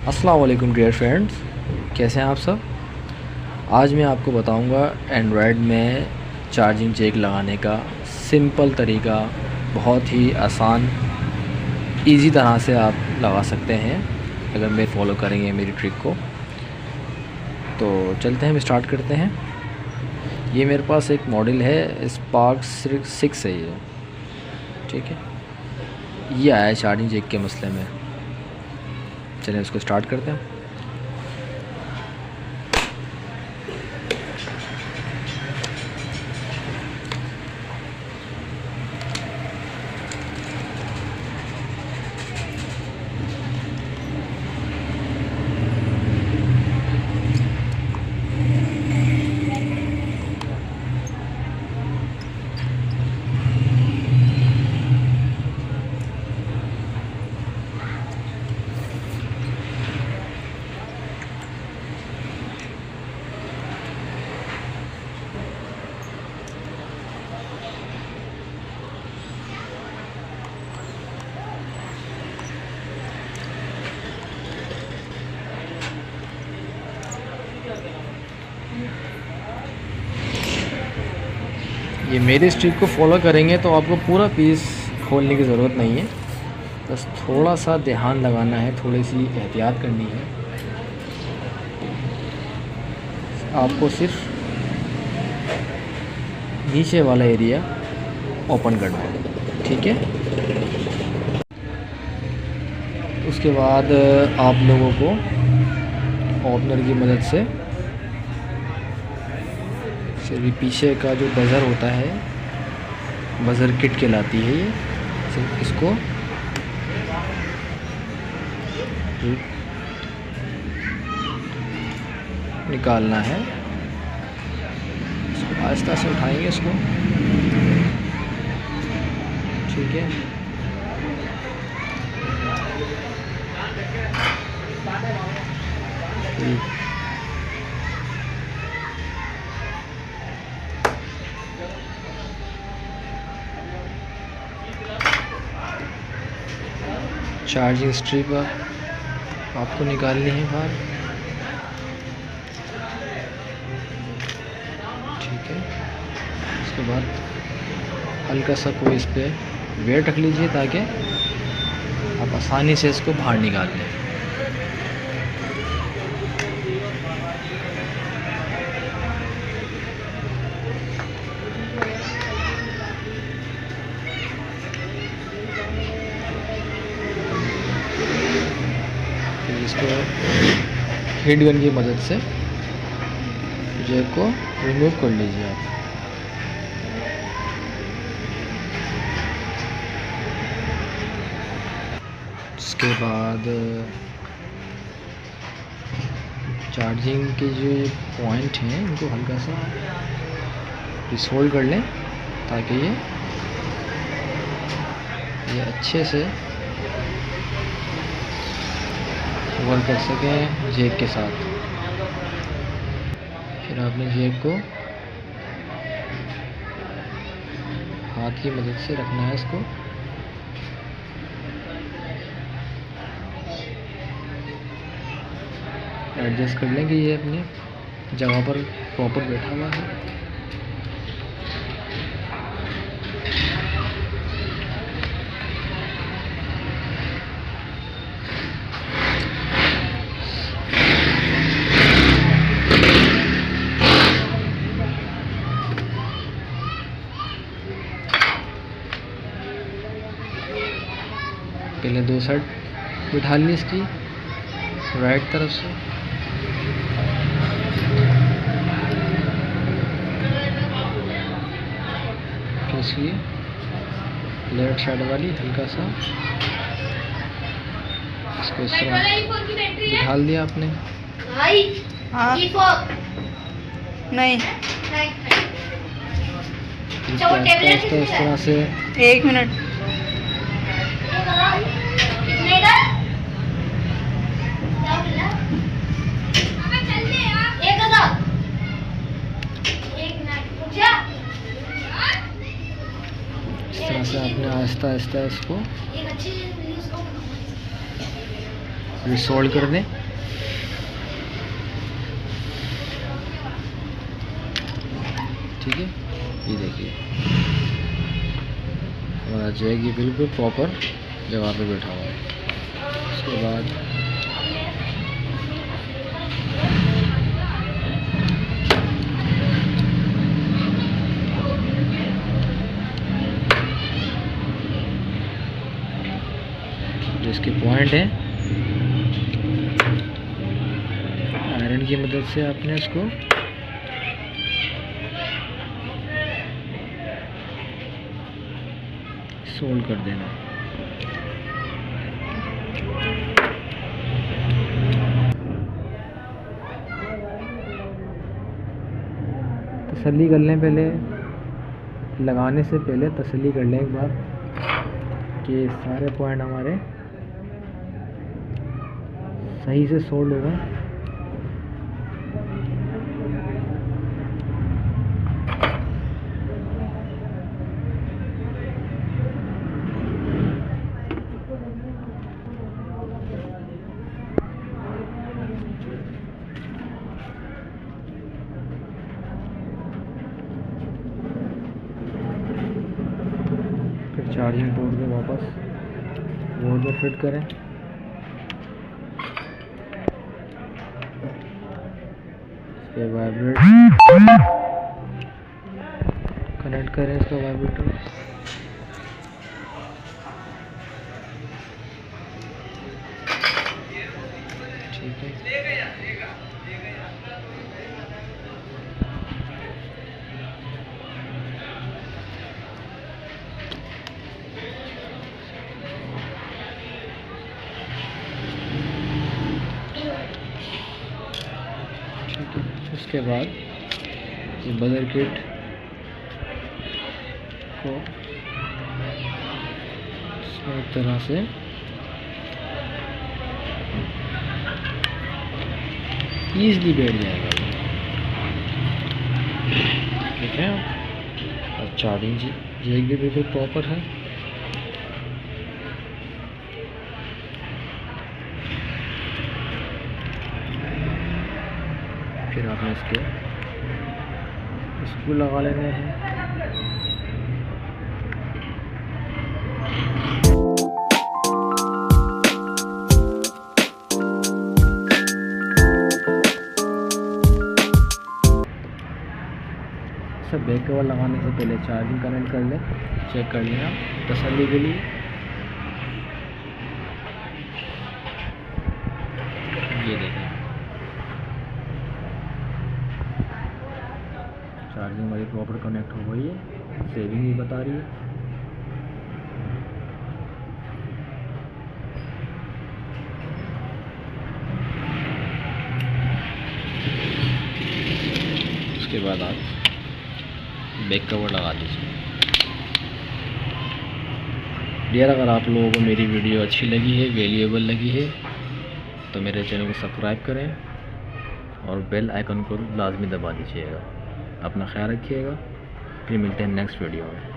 अस्सलाम वालेकुम dear friends, कैसे हैं आप सब। आज मैं आपको बताऊंगा एंड्रॉयड में चार्जिंग जैक लगाने का सिंपल तरीका। बहुत ही आसान इजी तरह से आप लगा सकते हैं अगर मैं फॉलो करेंगे मेरी ट्रिक को। तो चलते हैं, हम स्टार्ट करते हैं। ये मेरे पास एक मॉडल है, स्पार्क 6 है ये, ठीक है। ये आया है चार्जिंग जैक के मसले में। चलिए इसको स्टार्ट करते हैं। ये मेरे स्ट्रिक को फॉलो करेंगे तो आपको पूरा पीस खोलने की ज़रूरत नहीं है, बस थोड़ा सा ध्यान लगाना है, थोड़ी सी एहतियात करनी है। आपको सिर्फ नीचे वाला एरिया ओपन करना है, ठीक है। उसके बाद आप लोगों को ओपनर की मदद से सिर्फ पीछे का जो बज़र होता है, बज़र किट कहलाती है ये, सिर्फ इसको निकालना है। इसको आहिस्ता से उठाएंगे इसको, ठीक है। चार्जिंग स्ट्रिप आपको निकालनी है बाहर, ठीक है। उसके बाद हल्का सा कोई इस पर वेट रख लीजिए ताकि आप आसानी से इसको बाहर निकाल लें। इसको हीट गन की मदद से जैक को रिमूव कर लीजिए आप। इसके बाद चार्जिंग के जो पॉइंट हैं इनको हल्का सा रिसोल्ड कर लें ताकि ये अच्छे से वर्क कर सकें जैक के साथ। फिर आपने जैक को हाथ की मदद से रखना है, इसको एडजस्ट कर लें कि ये अपनी जगह पर प्रॉपर बैठा हुआ है। पहले दो साइड बिठा ली इसकी राइट तरफ से, फिर इसकी लेफ्ट साइड वाली हल्का सा इसको इस तरह बिठा दिया आपने। हाँ नहीं इस तरह से 1 मिनट। इस तरह से आपने आहिस्ता आहिस्ता इसको फिर सोल्ड कर दें। ठीक है, ये देखिए हमारा जैक ये बिल्कुल प्रॉपर जगह पे बैठा हुआ है। उसके बाद जो इसके पॉइंट हैं, आयरन की मदद से आपने इसको सोल्ड कर देना। तसल्ली कर लें, पहले लगाने से पहले तसल्ली कर लें एक बार कि सारे पॉइंट हमारे सही से सोल्ड हो गए। फिर चार्जिंग पोर्ट को वापस बोर्ड में फिट करें। इसके वाइब्रेट कनेक्ट करें इसका वाइब्रेटर। ठीक है, उसके बाद ये बदर किट को इसमें एक तरह से ईज़िली बैठ जाएगा। ठीक है, और चार्जिंग जैक भी बिल्कुल प्रॉपर है। फिर आपने इसके स्क्रू लगा लेने हैं। सब बैक कवर लगाने से पहले चार्जिंग कनेक्ट कर लें, चेक कर लें आप तसल्ली के लिए। ये देखें चार्जिंग हमारी प्रॉपर कनेक्ट हो गई है, सेविंग भी बता रही है। उसके बाद आप बैक कवर लगा दीजिए। डियर, अगर आप लोगों को मेरी वीडियो अच्छी लगी है, वैल्यूएबल लगी है, तो मेरे चैनल को सब्सक्राइब करें और बेल आइकन को लाजमी दबा दीजिएगा। अपना ख्याल रखिएगा, फिर मिलते हैं नेक्स्ट वीडियो में।